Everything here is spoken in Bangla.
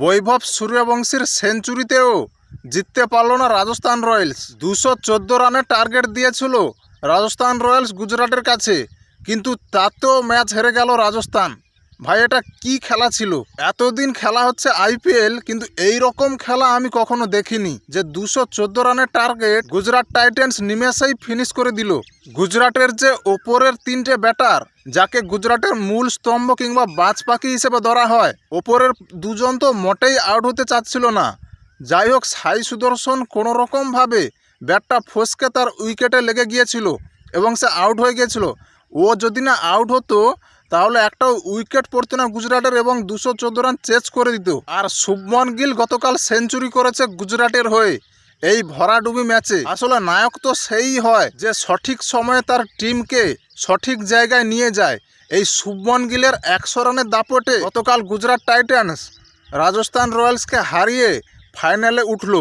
বৈভব সূর্যবংশীর সেঞ্চুরিতেও জিততে পারল না রাজস্থান রয়্যালস। 214 রানের টার্গেট দিয়েছিল রাজস্থান রয়্যালস গুজরাটের কাছে, কিন্তু তাতেও ম্যাচ হেরে গেল রাজস্থান। ভাই, এটা কি খেলা ছিল? এতদিন খেলা হচ্ছে আইপিএল, কিন্তু এই রকম খেলা আমি কখনো দেখিনি যে 214 রানের টার্গেট গুজরাট টাইটেন্স নিমেষেই ফিনিশ করে দিল। গুজরাটের যে ওপরের 3টে ব্যাটার, যাকে গুজরাটের মূল স্তম্ভ কিংবা বাজ পাখি হিসেবে ধরা হয়, ওপরের 2জন তো মোটেই আউট হতে চাচ্ছিল না। যাই হোক, সাই সুদর্শন কোনোরকমভাবে ব্যাটটা ফসকে তার উইকেটে লেগে গিয়েছিল এবং সে আউট হয়ে গিয়েছিল। ও যদি না আউট হতো তাহলে একটা উইকেট পড়তো না গুজরাটের এবং 214 রান চেজ করে দিত। আর শুভমন গিল গতকাল সেঞ্চুরি করেছে গুজরাটের হয়ে এই ভরাডুবি ম্যাচে। আসলে নায়ক তো সেই হয় যে সঠিক সময়ে তার টিমকে সঠিক জায়গায় নিয়ে যায়। এই শুভমন গিলের 100 রানের দাপটে গতকাল গুজরাট টাইটান্স রাজস্থান রয়্যালসকে হারিয়ে ফাইনালে উঠল।